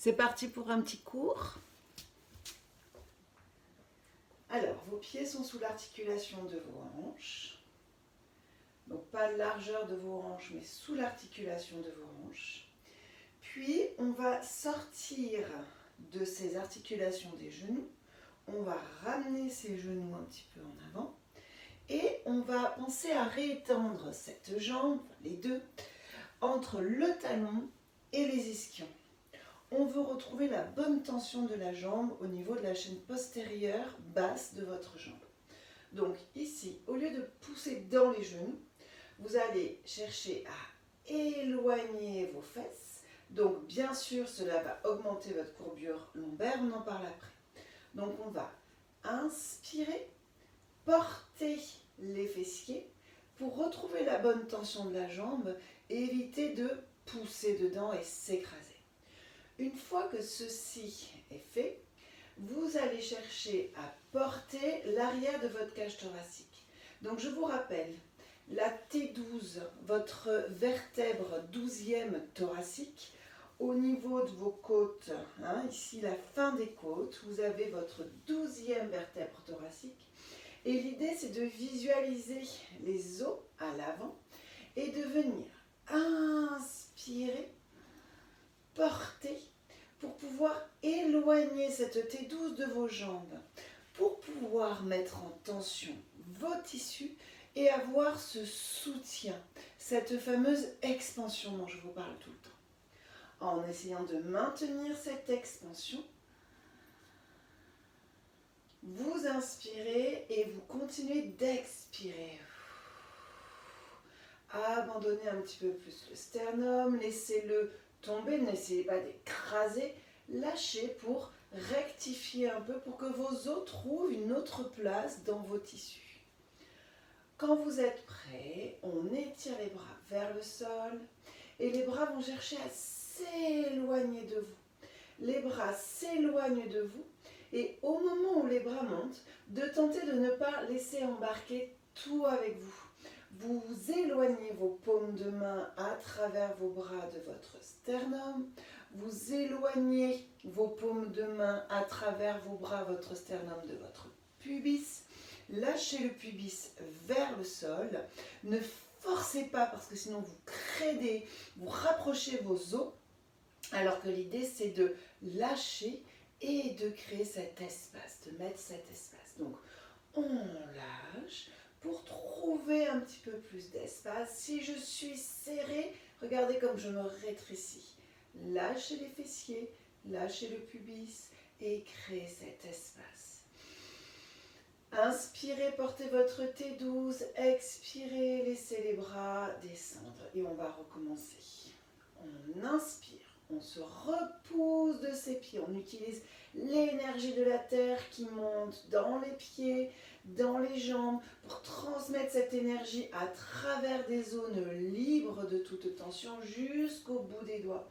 C'est parti pour un petit cours. Alors, vos pieds sont sous l'articulation de vos hanches. Donc, pas largeur de vos hanches, mais sous l'articulation de vos hanches. Puis, on va sortir de ces articulations des genoux. On va ramener ces genoux un petit peu en avant. Et on va penser à réétendre cette jambe, les deux, entre le talon et les ischions. On veut retrouver la bonne tension de la jambe au niveau de la chaîne postérieure basse de votre jambe. Donc ici, au lieu de pousser dans les genoux, vous allez chercher à éloigner vos fesses. Donc bien sûr, cela va augmenter votre courbure lombaire, on en parle après. Donc on va inspirer, porter les fessiers pour retrouver la bonne tension de la jambe et éviter de pousser dedans et s'écraser. Une fois que ceci est fait, vous allez chercher à porter l'arrière de votre cage thoracique. Donc je vous rappelle, la T12, votre vertèbre 12e thoracique, au niveau de vos côtes, ici la fin des côtes, vous avez votre 12e vertèbre thoracique. Et l'idée, c'est de visualiser les os à l'avant et de venir inspirer, porter, pour pouvoir éloigner cette T12 de vos jambes, pour pouvoir mettre en tension vos tissus et avoir ce soutien, cette fameuse expansion dont je vous parle tout le temps. En essayant de maintenir cette expansion, vous inspirez et vous continuez d'expirer. Abandonnez un petit peu plus le sternum, laissez-le tomber, n'essayez pas d'écraser, lâchez pour rectifier un peu pour que vos os trouvent une autre place dans vos tissus. Quand vous êtes prêt, on étire les bras vers le sol et les bras vont chercher à s'éloigner de vous. Les bras s'éloignent de vous et au moment où les bras montent, de tenter de ne pas laisser embarquer tout avec vous. Vous éloignez vos paumes de main à travers vos bras de votre sternum. Vous éloignez vos paumes de main à travers vos bras, votre sternum de votre pubis. Lâchez le pubis vers le sol. Ne forcez pas parce que sinon vous rapprochez vos os. Alors que l'idée c'est de lâcher et de créer cet espace, de mettre cet espace. Donc on lâche pour trouver un petit peu plus d'espace. Si je suis serrée, regardez comme je me rétrécis. Lâchez les fessiers, lâchez le pubis et créez cet espace. Inspirez, portez votre T12, expirez, laissez les bras descendre et on va recommencer. On inspire, on se repousse de ses pieds, on utilise l'énergie de la terre qui monte dans les pieds, dans les jambes, pour transmettre cette énergie à travers des zones libres de toute tension jusqu'au bout des doigts.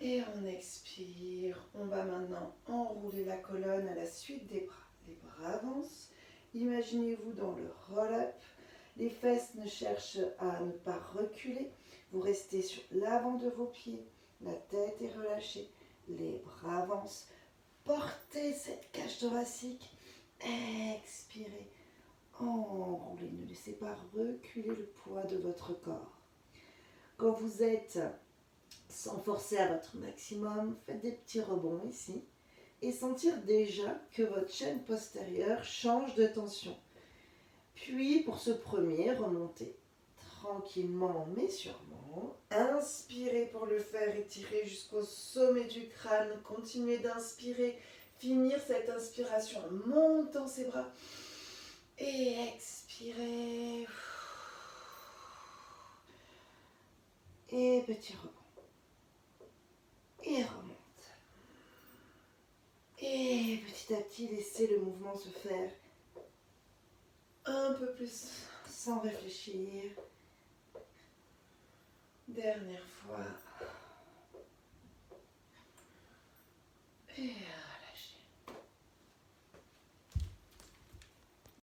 Et on expire. On va maintenant enrouler la colonne à la suite des bras. Les bras avancent. Imaginez-vous dans le roll-up. Les fesses ne cherchent à ne pas reculer. Vous restez sur l'avant de vos pieds. La tête est relâchée. Les bras avancent. Portez cette cage thoracique. Expirez, enroulez, ne laissez pas reculer le poids de votre corps. Quand vous êtes sans forcer à votre maximum, faites des petits rebonds ici et sentir déjà que votre chaîne postérieure change de tension. Puis pour ce premier, remontez tranquillement mais sûrement. Inspirez pour le faire, étirez jusqu'au sommet du crâne, continuez d'inspirer. Finir cette inspiration en montant ses bras et expirez. Et petit rebond. Et remonte. Et petit à petit, laissez le mouvement se faire un peu plus sans réfléchir. Dernière fois. Et